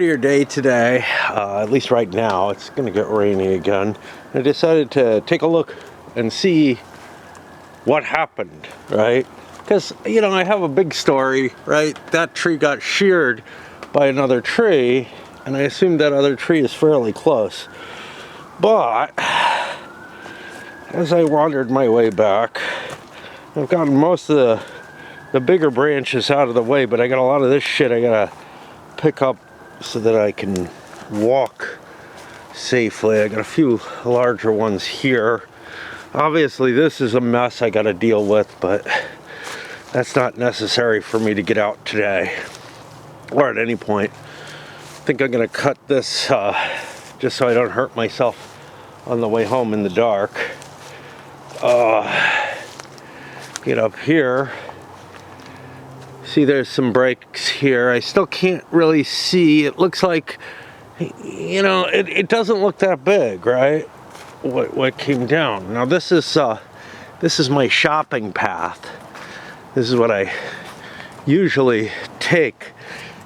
Your day today, at least right now. It's gonna get rainy again. I decided to take a look and see what happened, right? Because I have a big story, right? That tree got sheared by another tree, and I assume that other tree is fairly close. But as I wandered my way back, I've gotten most of the bigger branches out of the way, but I got a lot of this shit I gotta pick up so that I can walk safely. I got a few larger ones here. Obviously this is a mess I got to deal with, but that's not necessary for me to get out today or at any point. I think I'm going to cut this just so I don't hurt myself on the way home in the dark. Get up here. See, there's some breaks here. I still can't really see. It looks like, it doesn't look that big, right? What came down. Now this is my shopping path. This is what I usually take,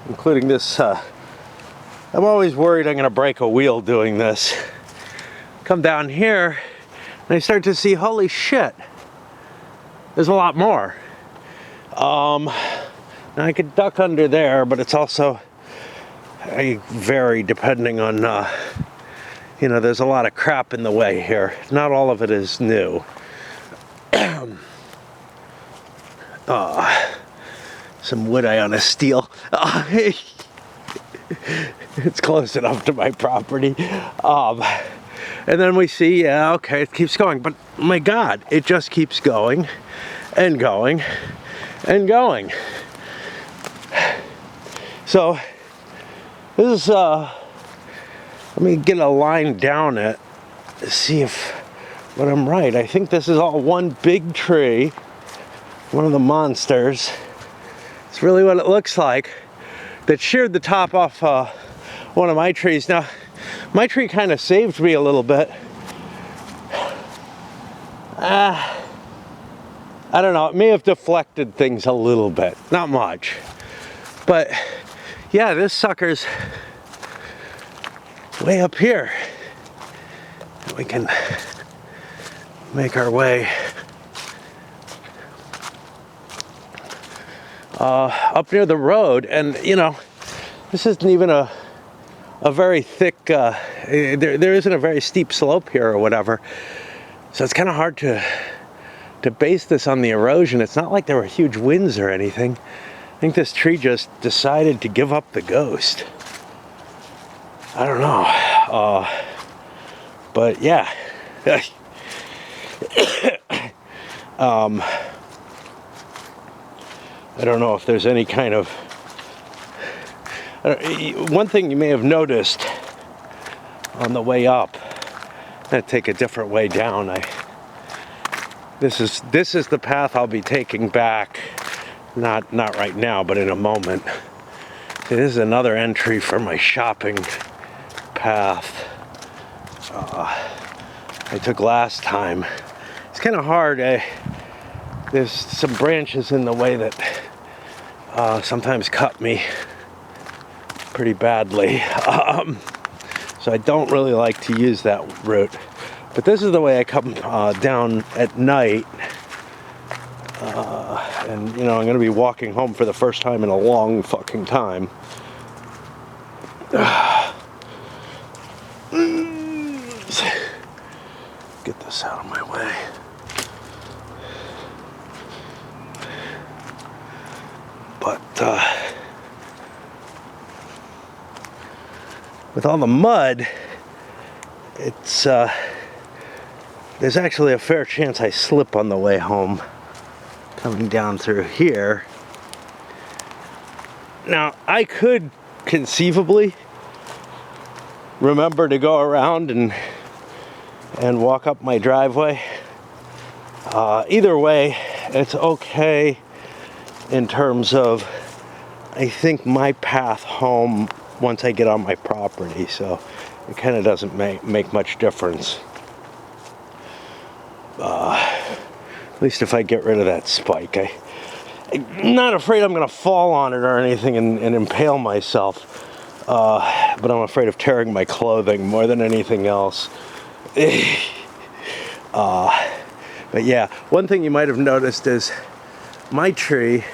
including this. I'm always worried I'm going to break a wheel doing this. Come down here, and I start to see, holy shit, there's a lot more. Now I could duck under there, but it's also, I vary depending on, there's a lot of crap in the way here. Not all of it is new. Some wood I on a steel. It's close enough to my property. And then we see, yeah, okay, it keeps going. But my God, it just keeps going and going and going. So this is let me get a line down it to see if I'm right. I think this is all one big tree, one of the monsters. It's really what it looks like, that sheared the top off one of my trees. Now my tree kind of saved me a little bit. I don't know, it may have deflected things a little bit, not much. But yeah, this sucker's way up here. We can make our way up near the road, and this isn't even a very thick, there isn't a very steep slope here or whatever, so it's kind of hard to base this on the erosion. It's not like there were huge winds or anything. I think this tree just decided to give up the ghost. I don't know. But yeah. I don't know if there's any kind of... one thing you may have noticed on the way up, I'm going to take a different way down. This is the path I'll be taking back. Not right now, but in a moment. This is another entry for my shopping path I took last time. It's kind of hard. There's some branches in the way that sometimes cut me pretty badly. So I don't really like to use that route. But this is the way I come down at night. And I'm going to be walking home for the first time in a long fucking time. Get this out of my way. But with all the mud, it's there's actually a fair chance I slip on the way home. Coming down through here. Now, I could conceivably remember to go around and walk up my driveway. Either way, it's okay in terms of, I think, my path home once I get on my property, so it kind of doesn't make much difference. At least if I get rid of that spike. I'm not afraid I'm going to fall on it or anything and impale myself. but I'm afraid of tearing my clothing more than anything else. But yeah, one thing you might have noticed is my tree,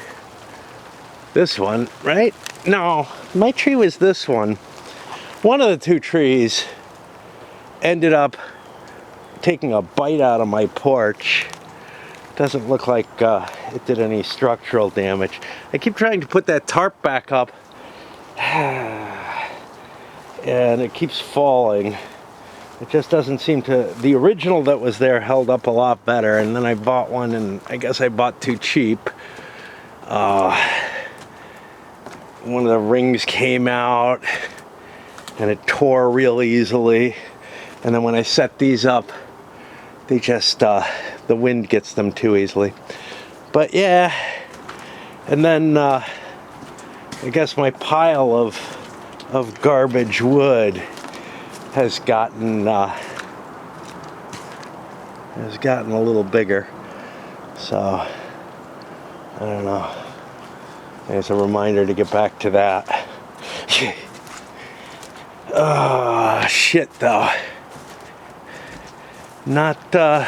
this one, right? No, my tree was this one. One of the two trees ended up taking a bite out of my porch. Doesn't look like it did any structural damage. I keep trying to put that tarp back up and it keeps falling. It just doesn't seem to, the original that was there held up a lot better, and then I bought one, and I guess I bought too cheap. One of the rings came out and it tore real easily, and then when I set these up, they just, the wind gets them too easily. But yeah, and then I guess my pile of garbage wood has gotten a little bigger, so I don't know. It's a reminder to get back to that. Oh shit, though. Not what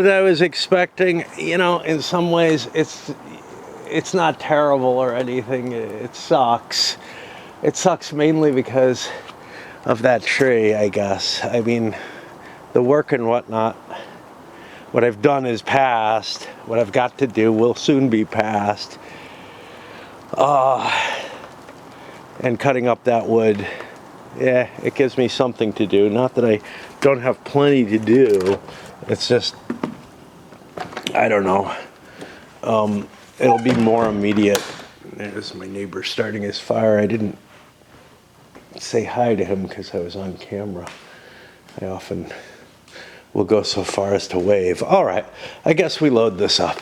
I was expecting. You know, in some ways it's not terrible or anything. It sucks. It sucks mainly because of that tree, I guess. I mean, the work and whatnot, what I've done is past. What I've got to do will soon be past. And cutting up that wood, yeah, it gives me something to do. Not that I don't have plenty to do. It's just, I don't know. It'll be more immediate. There's my neighbor starting his fire. I didn't say hi to him because I was on camera. I often will go so far as to wave. All right, I guess we load this up.